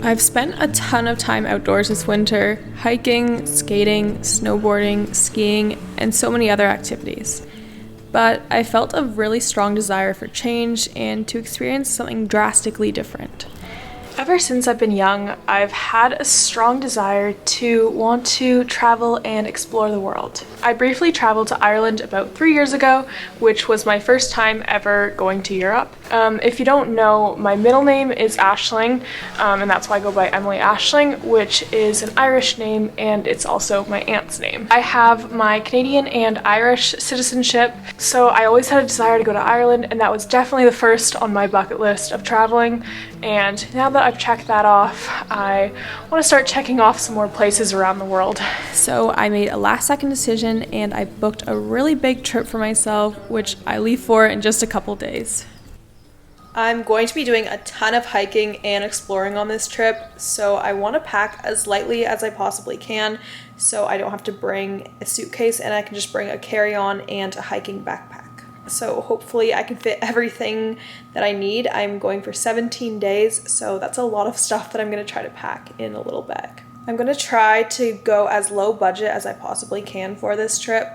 I've spent a ton of time outdoors this winter, hiking, skating, snowboarding, skiing, and so many other activities. But I felt a really strong desire for change and to experience something drastically different. Ever since I've been young, I've had a strong desire to want to travel and explore the world. I briefly traveled to Ireland about 3 years ago, which was my first time ever going to Europe. If you don't know, my middle name is Aisling, and that's why I go by Emily Aisling, which is an Irish name, and it's also my aunt's name. I have my Canadian and Irish citizenship, so I always had a desire to go to Ireland, and that was definitely the first on my bucket list of traveling. And now that I've checked that off, I want to start checking off some more places around the world. So I made a last-second decision and I booked a really big trip for myself, which I leave for in just a couple days. I'm going to be doing a ton of hiking and exploring on this trip, so I want to pack as lightly as I possibly can so I don't have to bring a suitcase and I can just bring a carry-on and a hiking backpack. So hopefully I can fit everything that I need. I'm going for 17 days, so that's a lot of stuff that I'm going to try to pack in a little bag. I'm going to try to go as low budget as I possibly can for this trip.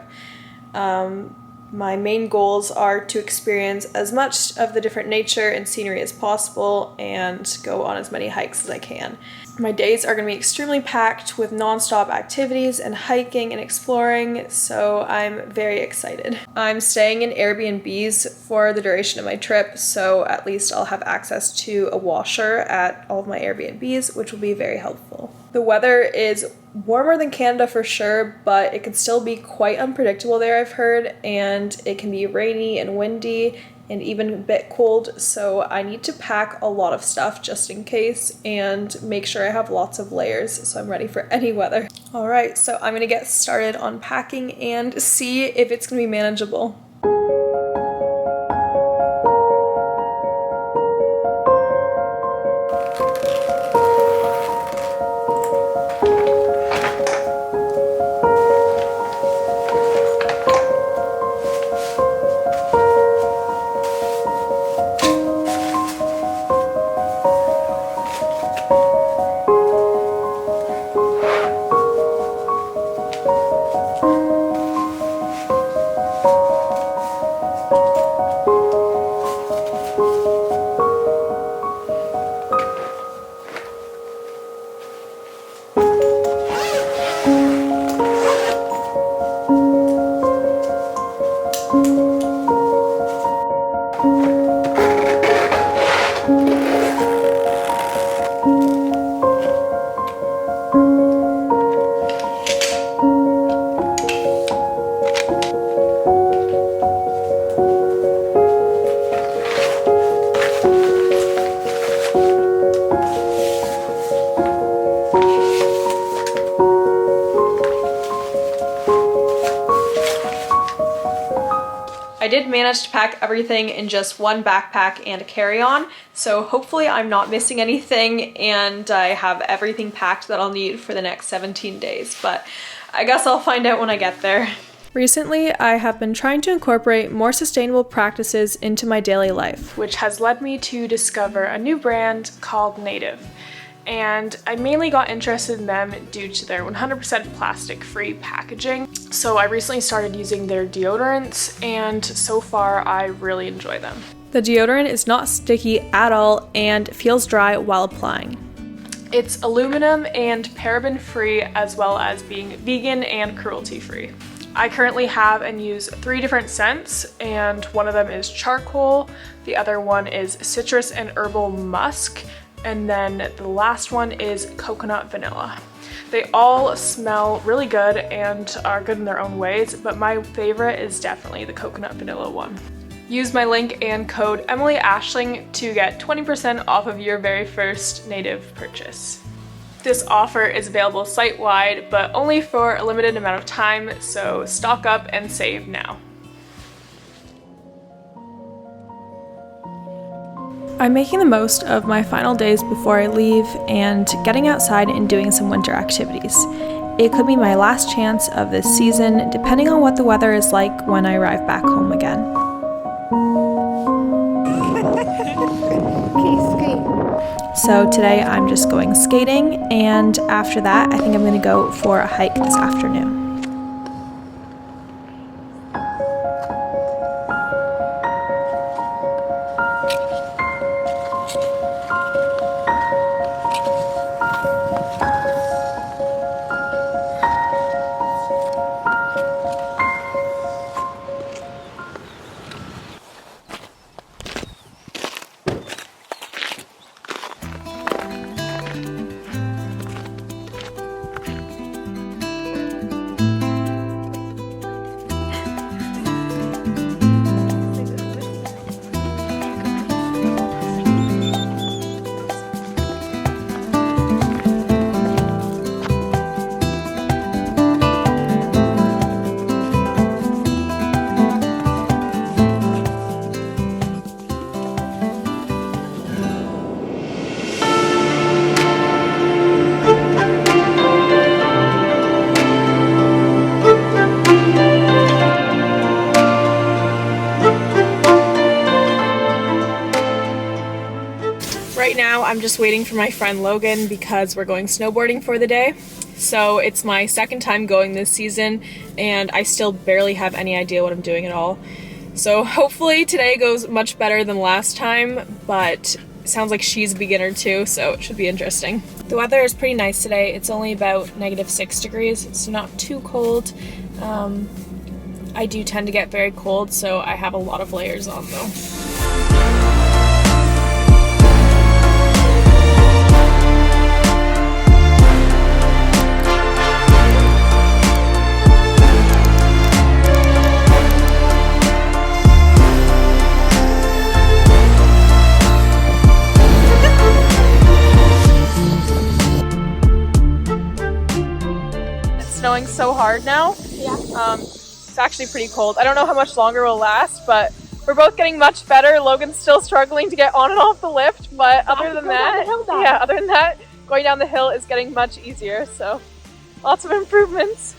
My main goals are to experience as much of the different nature and scenery as possible and go on as many hikes as I can. My days are going to be extremely packed with non-stop activities and hiking and exploring, so I'm very excited. I'm staying in Airbnbs for the duration of my trip, so at least I'll have access to a washer at all of my Airbnbs, which will be very helpful. The weather is warmer than Canada for sure, but it can still be quite unpredictable there, I've heard, and it can be rainy and windy and even a bit cold, so I need to pack a lot of stuff just in case and make sure I have lots of layers so I'm ready for any weather. Alright, so I'm gonna get started on packing and see if it's gonna be manageable. I did manage to pack everything in just one backpack and a carry-on, so hopefully I'm not missing anything and I have everything packed that I'll need for the next 17 days, but I guess I'll find out when I get there. Recently, I have been trying to incorporate more sustainable practices into my daily life, which has led me to discover a new brand called Native. And I mainly got interested in them due to their 100% plastic-free packaging. So I recently started using their deodorants, and so far I really enjoy them. The deodorant is not sticky at all and feels dry while applying. It's aluminum and paraben-free, as well as being vegan and cruelty-free. I currently have and use 3 different scents, and one of them is charcoal, the other one is citrus and herbal musk, and then the last one is coconut vanilla. They all smell really good and are good in their own ways, but my favorite is definitely the coconut vanilla one. Use my link and code Emily Aisling to get 20% off of your very first Native purchase. This offer is available site-wide, but only for a limited amount of time, so stock up and save now. I'm making the most of my final days before I leave and getting outside and doing some winter activities. It could be my last chance of this season, depending on what the weather is like when I arrive back home again. so today I'm just going skating, and after that I think I'm going to go for a hike this afternoon. Right now I'm just waiting for my friend Logan because we're going snowboarding for the day. So it's my second time going this season and I still barely have any idea what I'm doing at all. So hopefully today goes much better than last time, but it sounds like she's a beginner too, so it should be interesting. The weather is pretty nice today. It's only about -6 degrees. It's not too cold. I do tend to get very cold, so I have a lot of layers on though. Snowing so hard now. Yeah. It's actually pretty cold. I don't know how much longer it'll last, but we're both getting much better. Logan's still struggling to get on and off the lift, but other than that, going down the hill is getting much easier, so lots of improvements.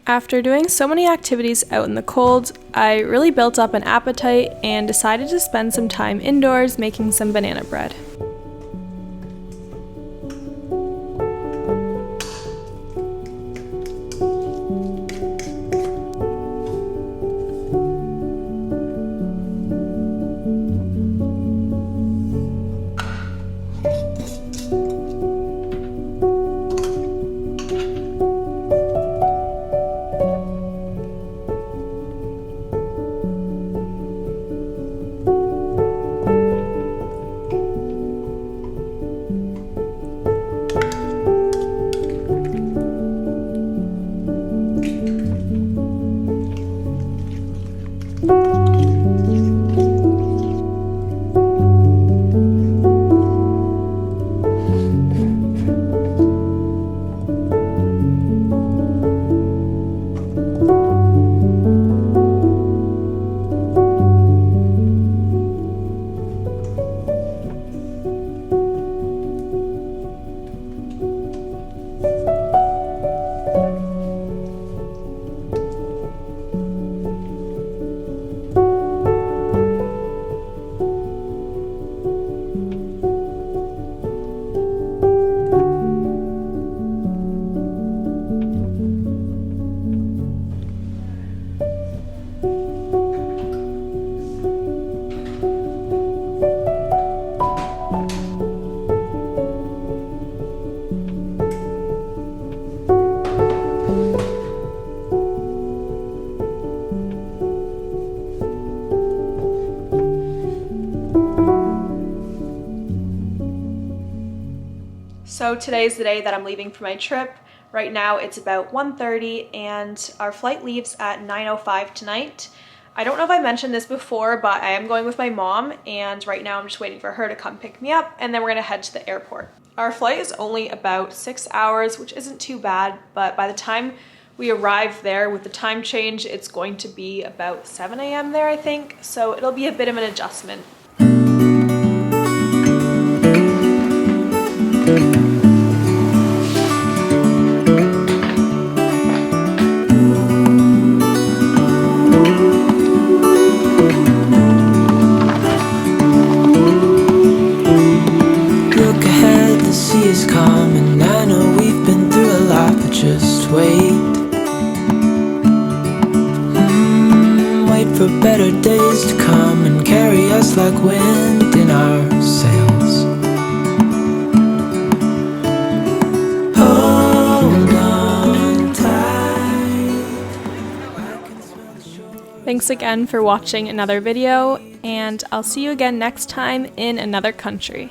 After doing so many activities out in the cold, I really built up an appetite and decided to spend some time indoors making some banana bread. So today's the day that I'm leaving for my trip. Right now it's about 1:30 and our flight leaves at 9:05 tonight. I don't know if I mentioned this before, but I am going with my mom, and right now I'm just waiting for her to come pick me up, and then we're gonna head to the airport. Our flight is only about 6 hours, which isn't too bad, but by the time we arrive there with the time change, it's going to be about 7 a.m. there, I think, so it'll be a bit of an adjustment. For better days to come and carry us like wind in our sails. Hold on tight. Thanks again for watching another video, and I'll see you again next time in another country.